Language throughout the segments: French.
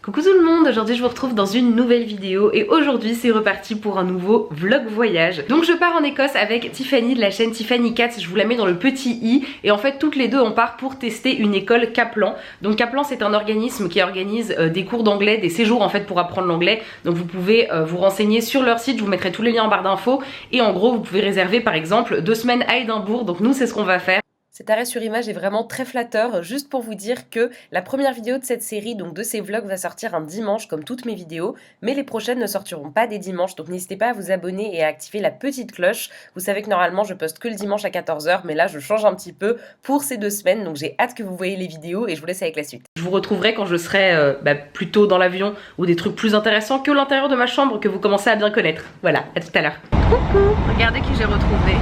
Coucou tout le monde, aujourd'hui je vous retrouve dans une nouvelle vidéo et aujourd'hui c'est reparti pour un nouveau vlog voyage. Donc je pars en Écosse avec Tiffany de la chaîne Tiffany Cats, je vous la mets dans le petit i et en fait toutes les deux on part pour tester une école Kaplan. Donc Kaplan c'est un organisme qui organise des cours d'anglais, des séjours en fait pour apprendre l'anglais. Donc vous pouvez vous renseigner sur leur site, je vous mettrai tous les liens en barre d'infos et en gros vous pouvez réserver par exemple 2 semaines à Édimbourg. Donc nous c'est ce qu'on va faire. Cet arrêt sur image est vraiment très flatteur, juste pour vous dire que la première vidéo de cette série, donc de ces vlogs, va sortir un dimanche comme toutes mes vidéos, mais les prochaines ne sortiront pas des dimanches, donc n'hésitez pas à vous abonner et à activer la petite cloche. Vous savez que normalement je poste que le dimanche à 14 h, mais là je change un petit peu pour ces 2 semaines, donc j'ai hâte que vous voyez les vidéos et je vous laisse avec la suite. Je vous retrouverai quand je serai plutôt dans l'avion ou des trucs plus intéressants que l'intérieur de ma chambre que vous commencez à bien connaître. Voilà, à tout à l'heure. Coucou, regardez qui j'ai retrouvé.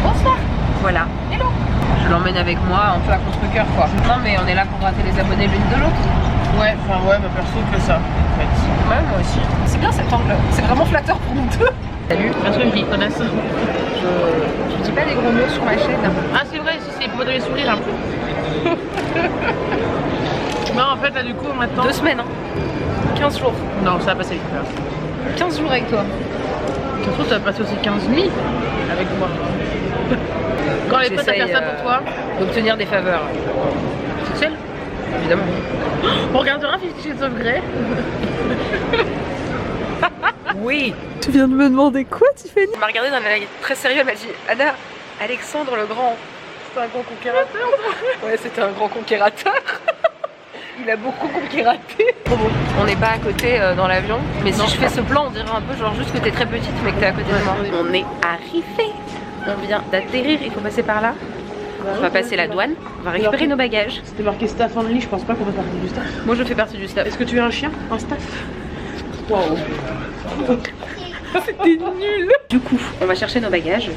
Bonsoir. Voilà. Hello. Je l'emmène avec moi un peu à contre-cœur quoi. Non mais on est là pour gratter les abonnés l'une de l'autre. Ouais, enfin ouais, ma perso que ça en fait. Ouais, moi aussi. C'est bien cet angle, c'est vraiment flatteur pour nous deux. Salut. Parce que je les connaisse. Je dis pas des gros mots sur ma chaîne. Ah c'est vrai, si c'est pour des sourires un peu. Non en fait là du coup maintenant... 2 semaines hein. 15 jours. Non ça va passer vite là. 15 jours avec toi. Ça se trouve ça va passer aussi 15 nuits avec moi. Quand elle est prête à faire ça pour toi, d'obtenir des faveurs. toute seule Évidemment. On regardera Fifty Shades of Grey. Oui. Tu viens de me demander quoi Tiffany? Elle m'a regardé d'un œil très sérieux, elle m'a dit Anna, Alexandre le Grand. C'est un grand conquérateur. Ouais c'était un grand conquérateur. Il a beaucoup conquératé. Trop beau. On n'est pas à côté dans l'avion, mais si je fais ce plan on dirait un peu genre juste que t'es très petite mais que t'es à côté de moi. On est arrivé. On vient d'atterrir, il faut passer par là. On va passer la douane, on va récupérer nos bagages. C'était marqué staff only, je pense pas qu'on va faire partie du staff. Moi je fais partie du staff. Est-ce que tu es un chien? Un staff? Waouh. C'était nul. Du coup, on va chercher nos bagages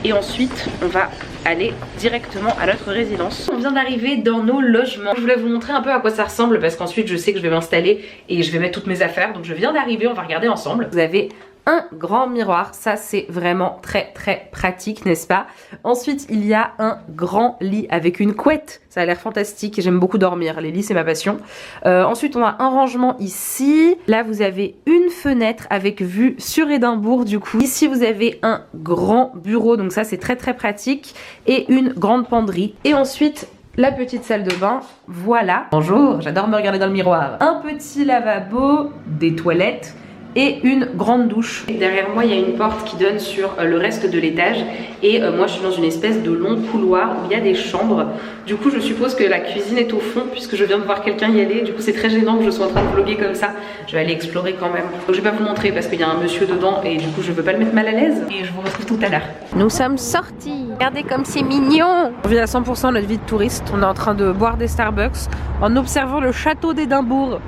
et ensuite on va aller directement à notre résidence. On vient d'arriver dans nos logements. Je voulais vous montrer un peu à quoi ça ressemble parce qu'ensuite je sais que je vais m'installer et je vais mettre toutes mes affaires. Donc je viens d'arriver, on va regarder ensemble. Vous avez un grand miroir, ça c'est vraiment très pratique, n'est-ce pas? Ensuite il y a un grand lit avec une couette, ça a l'air fantastique, j'aime beaucoup dormir, les lits c'est ma passion. Ensuite on a un rangement ici, là vous avez une fenêtre avec vue sur Édimbourg du coup. Ici vous avez un grand bureau, donc ça c'est très pratique, et une grande penderie. Et ensuite la petite salle de bain, voilà. Bonjour, j'adore me regarder dans le miroir. Un petit lavabo, des toilettes et une grande douche. Derrière moi il y a une porte qui donne sur le reste de l'étage et moi je suis dans une espèce de long couloir où il y a des chambres. Du coup je suppose que la cuisine est au fond puisque je viens de voir quelqu'un y aller. Du coup c'est très gênant que je sois en train de vlogger comme ça. Je vais aller explorer quand même. Donc je vais pas vous montrer parce qu'il y a un monsieur dedans et du coup je veux pas le mettre mal à l'aise. Et je vous retrouve tout à l'heure. Nous sommes sortis. Regardez comme c'est mignon. On vit à 100% notre vie de touriste. On est en train de boire des Starbucks en observant le château d'Édimbourg.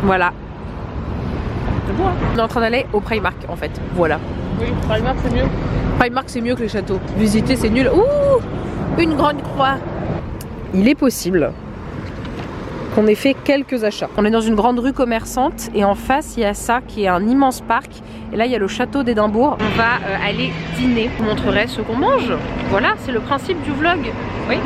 Voilà. On est en train d'aller au Primark en fait, voilà. Oui, Primark c'est mieux. Primark c'est mieux que les châteaux. Visiter c'est nul. Ouh, une grande croix. Il est possible qu'on ait fait quelques achats. On est dans une grande rue commerçante et en face il y a ça qui est un immense parc. Et là il y a le château d'Édimbourg. On va aller dîner. Je vous montrerai ce qu'on mange. Voilà, c'est le principe du vlog. Oui.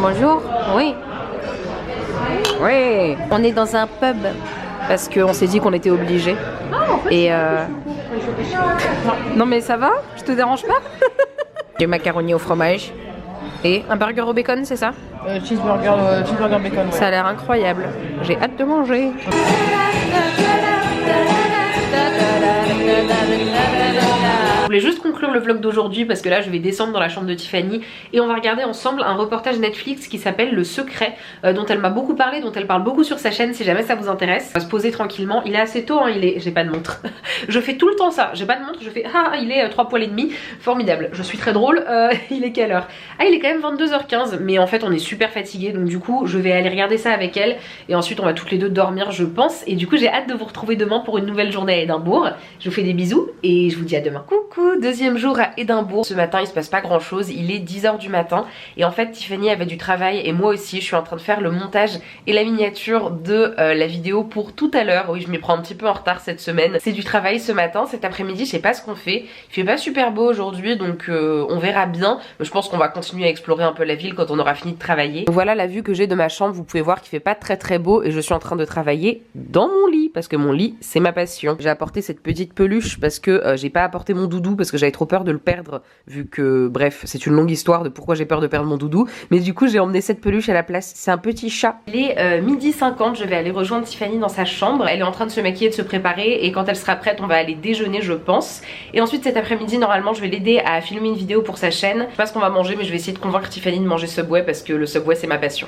Bonjour, oui. Oui. On est dans un pub parce qu'on s'est dit qu'on était obligés. Et non mais ça va? Je te dérange pas? Des macaronis au fromage et un burger au bacon, c'est ça? Cheeseburger bacon. Ouais. Ça a l'air incroyable. J'ai hâte de manger. Je voulais juste conclure le vlog d'aujourd'hui parce que là je vais descendre dans la chambre de Tiffany et on va regarder ensemble un reportage Netflix qui s'appelle Le Secret, dont elle m'a beaucoup parlé, dont elle parle beaucoup sur sa chaîne si jamais ça vous intéresse. On va se poser tranquillement, il est assez tôt hein, j'ai pas de montre. Je fais tout le temps ça, j'ai pas de montre, je fais ah il est 3 poils et demi, formidable, je suis très drôle. Il est quelle heure? Ah il est quand même 22 h 15 mais en fait on est super fatigué donc du coup je vais aller regarder ça avec elle et ensuite on va toutes les deux dormir je pense et du coup j'ai hâte de vous retrouver demain pour une nouvelle journée à Édimbourg. Je vous fais des bisous et je vous dis à demain. Coucou. Coucou, deuxième jour à Édimbourg. Ce matin il se passe pas grand chose, il est 10 h du matin et en fait Tiffany avait du travail et moi aussi. Je suis en train de faire le montage et la miniature de la vidéo pour tout à l'heure. Oui, je m'y prends un petit peu en retard cette semaine. C'est du travail ce matin, cet après-midi je sais pas ce qu'on fait. Il fait pas super beau aujourd'hui donc on verra bien. Mais je pense qu'on va continuer à explorer un peu la ville quand on aura fini de travailler. Donc voilà la vue que j'ai de ma chambre, vous pouvez voir qu'il fait pas très beau et je suis en train de travailler dans mon lit parce que mon lit c'est ma passion. J'ai apporté cette petite peluche parce que j'ai pas apporté mon doudou parce que j'avais trop peur de le perdre vu que bref c'est une longue histoire de pourquoi j'ai peur de perdre mon doudou, mais du coup j'ai emmené cette peluche à la place. C'est un petit chat. Il est 12h50, je vais aller rejoindre Tiffany dans sa chambre. Elle est en train de se maquiller, de se préparer et quand elle sera prête on va aller déjeuner je pense. Et ensuite cet après-midi normalement je vais l'aider à filmer une vidéo pour sa chaîne. Je sais pas ce qu'on va manger mais je vais essayer de convaincre Tiffany de manger Subway parce que le Subway c'est ma passion.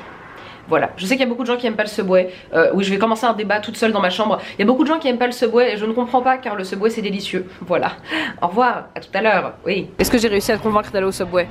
Voilà, je sais qu'il y a beaucoup de gens qui aiment pas le Subway. Oui, je vais commencer un débat toute seule dans ma chambre. Il y a beaucoup de gens qui aiment pas le Subway et je ne comprends pas car le Subway c'est délicieux. Voilà. Au revoir, à tout à l'heure. Oui. Est-ce que j'ai réussi à te convaincre d'aller au Subway?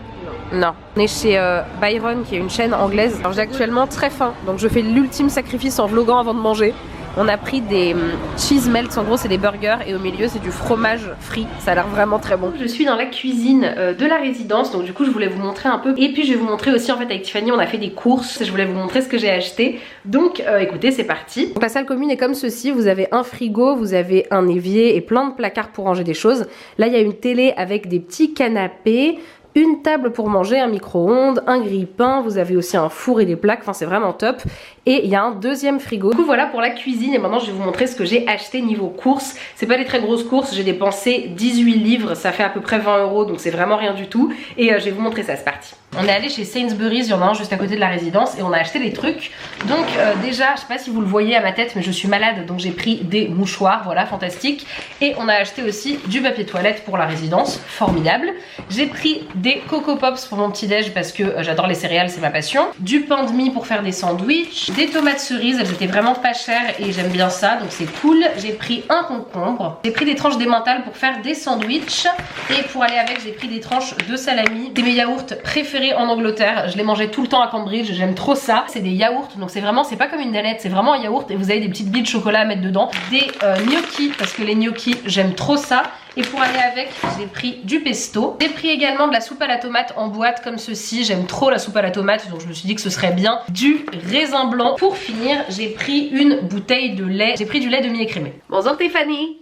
Non. On est chez Byron qui est une chaîne anglaise. Alors j'ai actuellement très faim donc je fais l'ultime sacrifice en vloguant avant de manger. On a pris des cheese melts, en gros c'est des burgers et au milieu c'est du fromage frit, ça a l'air vraiment très bon. Je suis dans la cuisine de la résidence donc du coup je voulais vous montrer un peu et puis je vais vous montrer aussi en fait avec Tiffany on a fait des courses, je voulais vous montrer ce que j'ai acheté donc écoutez c'est parti. Donc la salle commune est comme ceci, vous avez un frigo, vous avez un évier et plein de placards pour ranger des choses. Là il y a une télé avec des petits canapés, une table pour manger, un micro-ondes, un grille-pain, vous avez aussi un four et des plaques, enfin c'est vraiment top. Et il y a un deuxième frigo. Du coup voilà pour la cuisine et maintenant je vais vous montrer ce que j'ai acheté niveau courses. C'est pas des très grosses courses, j'ai dépensé 18 livres, ça fait à peu près 20 € donc c'est vraiment rien du tout. Et je vais vous montrer ça, c'est parti. On est allé chez Sainsbury's, il y en a un juste à côté de la résidence et on a acheté des trucs. Donc déjà, je sais pas si vous le voyez à ma tête mais je suis malade donc j'ai pris des mouchoirs, voilà fantastique. Et on a acheté aussi du papier toilette pour la résidence, formidable. J'ai pris des Coco Pops pour mon petit déj parce que j'adore les céréales, c'est ma passion. Du pain de mie pour faire des sandwichs. Des tomates cerises, elles étaient vraiment pas chères et j'aime bien ça donc c'est cool. J'ai pris un concombre. J'ai pris des tranches d'emmental pour faire des sandwichs. Et pour aller avec j'ai pris des tranches de salami. C'est mes yaourts préférés en Angleterre. Je les mangeais tout le temps à Cambridge, j'aime trop ça. C'est des yaourts donc c'est vraiment, c'est pas comme une danette, c'est vraiment un yaourt et vous avez des petites billes de chocolat à mettre dedans. Des gnocchis parce que les gnocchis j'aime trop ça. Et pour aller avec, j'ai pris du pesto. J'ai pris également de la soupe à la tomate en boîte comme ceci. J'aime trop la soupe à la tomate, donc je me suis dit que ce serait bien. Du raisin blanc. Pour finir, j'ai pris une bouteille de lait. J'ai pris du lait demi-écrémé. Bonjour Tiffany.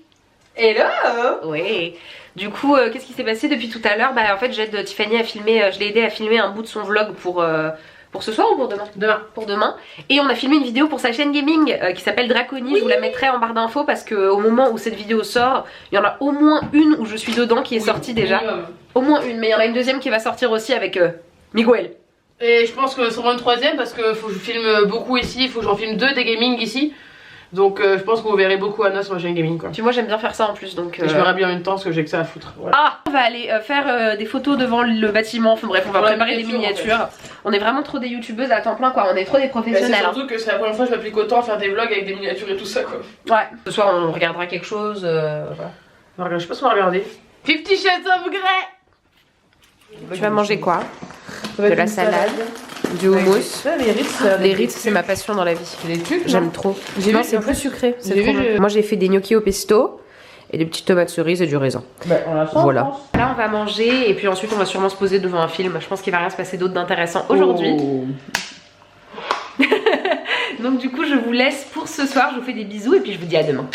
Hello. Oui. Du coup, qu'est-ce qui s'est passé depuis tout à l'heure? Bah en fait, j'aide Tiffany à filmer, je l'ai aidé à filmer un bout de son vlog pour ce soir ou pour demain? Demain. Pour demain. Et on a filmé une vidéo pour sa chaîne gaming qui s'appelle Draconi. Oui. Je vous la mettrai en barre d'infos parce qu'au moment où cette vidéo sort, il y en a au moins une où je suis dedans qui est sortie déjà. Au moins une, mais il y en a une deuxième qui va sortir aussi avec Miguel. Et je pense que ce sera une troisième parce que faut que je filme beaucoup ici, il faut que j'en filme 2 des gaming ici. Donc je pense que vous verrez beaucoup Anna sur ma chaîne gaming quoi. Puis moi j'aime bien faire ça en plus donc... Je verrai bien en même temps parce que j'ai que ça à foutre. Voilà. Ah, on va aller faire des photos devant le bâtiment, enfin bref on va préparer des miniatures. En fait. On est vraiment trop des youtubeuses à temps plein quoi, on est trop des professionnels. C'est surtout que c'est la première fois que je m'applique autant à faire des vlogs avec des miniatures et tout ça quoi. Ouais. Ce soir on regardera quelque chose. Voilà. Je sais pas ce qu'on va regarder. 50 Shades of Grey. Tu vas manger quoi? De la salade. Du houmous. Les Ritz c'est ma passion dans la vie. J'aime trop. Non c'est plus sucré. Moi j'ai fait des gnocchis au pesto et des petites tomates cerises et du raisin. Bah, voilà. Là on va manger et puis ensuite on va sûrement se poser devant un film. Je pense qu'il va rien se passer d'autre d'intéressant aujourd'hui. Donc du coup je vous laisse pour ce soir. Je vous fais des bisous et puis je vous dis à demain.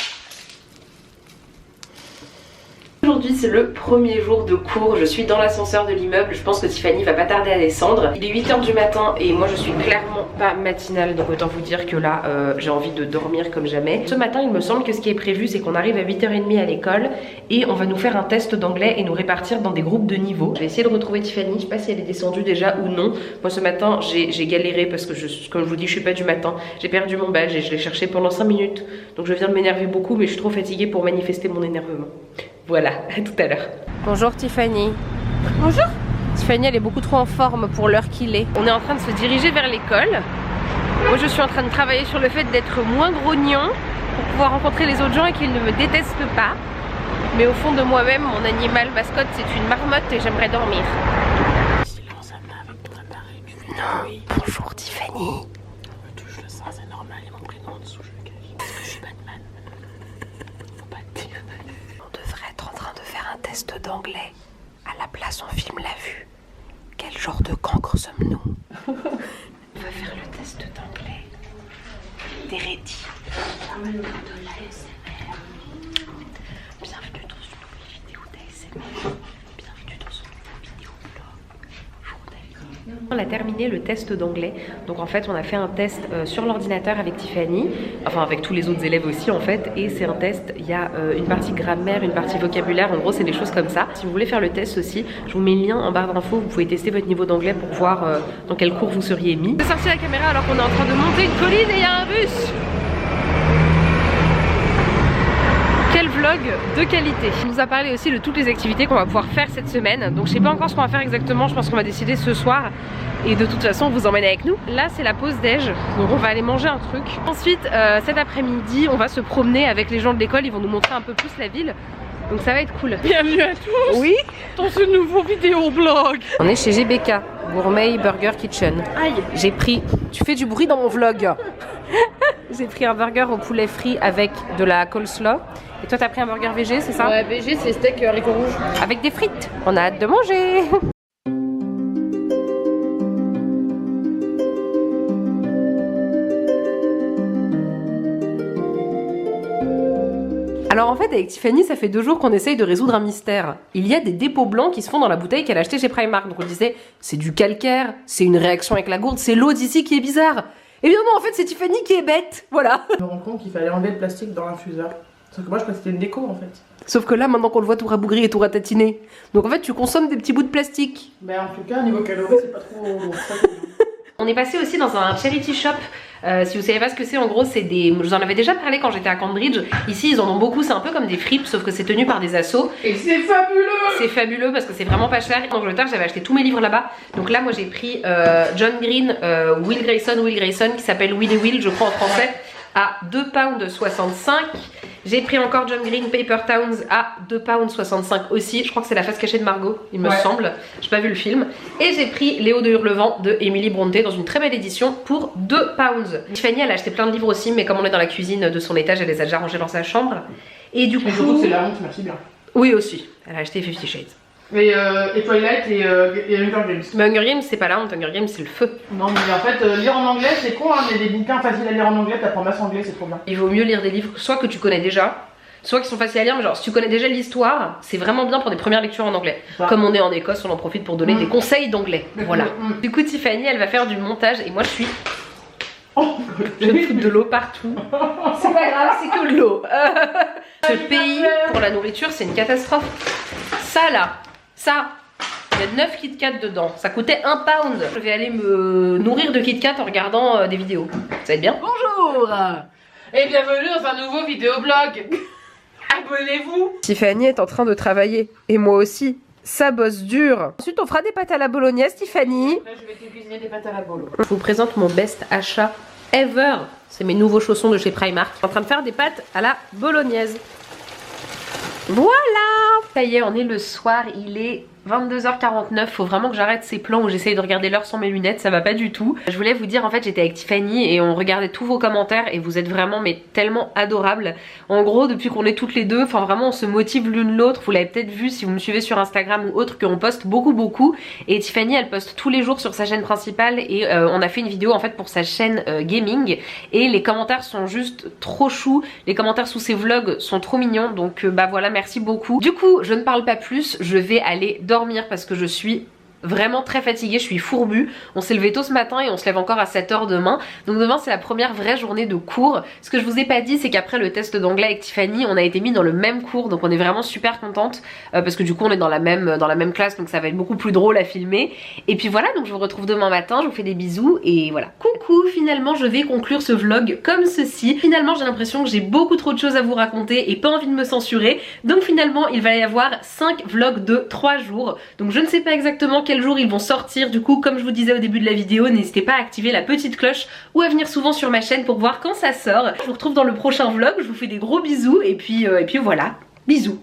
Aujourd'hui c'est le premier jour de cours, je suis dans l'ascenseur de l'immeuble, je pense que Tiffany va pas tarder à descendre. Il est 8 h du matin et moi je suis clairement pas matinale donc autant vous dire que là j'ai envie de dormir comme jamais. Ce matin il me semble que ce qui est prévu c'est qu'on arrive à 8 h 30 à l'école et on va nous faire un test d'anglais et nous répartir dans des groupes de niveau. Je vais essayer de retrouver Tiffany, je sais pas si elle est descendue déjà ou non. Moi ce matin j'ai galéré parce que comme je vous dis je suis pas du matin, j'ai perdu mon badge et je l'ai cherché pendant 5 minutes. Donc je viens de m'énerver beaucoup mais je suis trop fatiguée pour manifester mon énervement. Voilà, à tout à l'heure. Bonjour Tiffany. Bonjour. Tiffany elle est beaucoup trop en forme pour l'heure qu'il est. On est en train de se diriger vers l'école. Moi je suis en train de travailler sur le fait d'être moins grognon pour pouvoir rencontrer les autres gens et qu'ils ne me détestent pas. Mais au fond de moi-même, mon animal mascotte c'est une marmotte et j'aimerais dormir. Silence Anna avec ton appareil. Non, oui. Bonjour Tiffany. Je touche le sein, c'est normal, il y a mon prénom en dessous, je le cache. Parce que je suis Batman. Faut pas le dire. On devrait être en train de faire un test test d'anglais. À la place, on filme la vue. Quel genre de cancre sommes-nous? On va faire le test d'anglais. D'Hérédie. De l'ASMR. Bienvenue dans une nouvelle vidéo d'ASMR. Bienvenue dans une nouvelle vidéo vlog. On a terminé le test d'anglais. Donc en fait on a fait un test sur l'ordinateur avec Tiffany. Enfin avec tous les autres élèves aussi en fait. Et c'est un test, il y a une partie grammaire, une partie vocabulaire. En gros c'est des choses comme ça. Si vous voulez faire le test aussi, je vous mets le lien en barre d'infos. Vous pouvez tester votre niveau d'anglais pour voir dans quel cours vous seriez mis. J'ai sorti la caméra alors qu'on est en train de monter une colline et il y a un bus. Quel vlog de qualité. Il nous a parlé aussi de toutes les activités qu'on va pouvoir faire cette semaine. Donc je sais pas encore ce qu'on va faire exactement, je pense qu'on va décider ce soir. Et de toute façon on vous emmène avec nous. Là c'est la pause déj, donc on va aller manger un truc. Ensuite cet après-midi on va se promener avec les gens de l'école, ils vont nous montrer un peu plus la ville. Donc ça va être cool. Bienvenue à tous. Oui. Dans ce nouveau vidéoblog. On est chez GBK, Gourmet Burger Kitchen. Aïe. J'ai pris... Tu fais du bruit dans mon vlog. J'ai pris un burger au poulet frit avec de la coleslaw. Et toi t'as pris un burger végé, c'est ça? Ouais, végé c'est steak haricots rouges. Avec des frites. On a hâte de manger. Alors en fait avec Tiffany ça fait 2 jours qu'on essaye de résoudre un mystère. Il y a des dépôts blancs qui se font dans la bouteille qu'elle a achetée chez Primark. Donc on disait c'est du calcaire, c'est une réaction avec la gourde, c'est l'eau d'ici qui est bizarre. Et bien non en fait c'est Tiffany qui est bête, voilà. Je me rends compte qu'il fallait enlever le plastique dans l'infuseur. Sauf que moi je crois que c'était une déco en fait. Sauf que là maintenant qu'on le voit tout rabougri et tout ratatiné. Donc en fait tu consommes des petits bouts de plastique. Mais en tout cas niveau calories c'est pas trop... On est passé aussi dans un charity shop. Si vous savez pas ce que c'est, en gros c'est des... Je vous en avais déjà parlé quand j'étais à Cambridge. Ici ils en ont beaucoup, c'est un peu comme des fripes sauf que c'est tenu par des assos. Et c'est fabuleux. C'est fabuleux parce que c'est vraiment pas cher. En Angleterre j'avais acheté tous mes livres là-bas. Donc là moi j'ai pris John Green, Will Grayson qui s'appelle Will et Will je crois en français à 2,65 £. J'ai pris encore John Green Paper Towns à 2,65 € aussi. Je crois que c'est la face cachée de Margot, il me semble. J'ai pas vu le film. Et j'ai pris Léo de Hurlevent de Emily Brontë dans une très belle édition pour 2 £. Tiffany elle a acheté plein de livres aussi, mais comme on est dans la cuisine de son étage, elle les a déjà rangés dans sa chambre. Et du coup. C'est la honte, merci bien. Oui aussi. Elle a acheté 50 Shades. Et Twilight et Hunger Games. Mais Hunger Games c'est pas la honte, Hunger Games c'est le feu. Non mais en fait lire en anglais c'est con hein, mais des bouquins faciles à lire en anglais, t'apprends masse anglais, c'est trop bien. Il vaut mieux lire des livres soit que tu connais déjà, soit qui sont faciles à lire, mais genre si tu connais déjà l'histoire, c'est vraiment bien pour des premières lectures en anglais. Comme on est en Écosse, on en profite pour donner des conseils d'anglais. Voilà. Du coup Tiffany elle va faire du montage et moi je suis... Je vais foutre de l'eau partout. C'est pas grave, c'est que de l'eau. Ce pays pour la nourriture c'est une catastrophe. Ça là, ça... Il y a 9 Kit Kat dedans, ça coûtait 1 £. Je vais aller me nourrir de Kit Kat en regardant des vidéos. Ça va être bien. Bonjour et bienvenue dans un nouveau vidéoblog. Abonnez-vous. Tiffany est en train de travailler, et moi aussi. Ça bosse dur. Ensuite on fera des pâtes à la bolognaise, Tiffany. Là je vais te cuisiner des pâtes à la bolo. Je vous présente mon best achat ever. C'est mes nouveaux chaussons de chez Primark. Je suis en train de faire des pâtes à la bolognaise. Voilà. Ça y est, on est le soir, il est 22h49, faut vraiment que j'arrête ces plans où j'essaye de regarder l'heure sans mes lunettes, ça va pas du tout. Je voulais vous dire, en fait j'étais avec Tiffany et on regardait tous vos commentaires et vous êtes vraiment mais tellement adorables. En gros depuis qu'on est toutes les deux, enfin vraiment on se motive l'une l'autre, vous l'avez peut-être vu si vous me suivez sur Instagram ou autre qu'on poste beaucoup et Tiffany elle poste tous les jours sur sa chaîne principale et on a fait une vidéo en fait pour sa chaîne gaming et les commentaires sont juste trop choux, les commentaires sous ses vlogs sont trop mignons donc bah voilà merci beaucoup. Du coup je ne parle pas plus, je vais aller dormir parce que je suis vraiment très fatiguée, je suis fourbue. On s'est levé tôt ce matin et on se lève encore à 7 h demain. Donc demain c'est la première vraie journée de cours. Ce que je vous ai pas dit c'est qu'après le test d'anglais avec Tiffany on a été mis dans le même cours. Donc on est vraiment super contente parce que du coup on est dans la même classe. Donc ça va être beaucoup plus drôle à filmer. Et puis voilà, donc je vous retrouve demain matin. Je vous fais des bisous et voilà. Coucou, finalement je vais conclure ce vlog comme ceci. Finalement j'ai l'impression que j'ai beaucoup trop de choses à vous raconter et pas envie de me censurer. Donc finalement il va y avoir 5 vlogs de 3 jours. Donc je ne sais pas exactement quel jour ils vont sortir. Du coup comme je vous disais au début de la vidéo, n'hésitez pas à activer la petite cloche ou à venir souvent sur ma chaîne pour voir quand ça sort. Je vous retrouve dans le prochain vlog, je vous fais des gros bisous et puis voilà, bisous.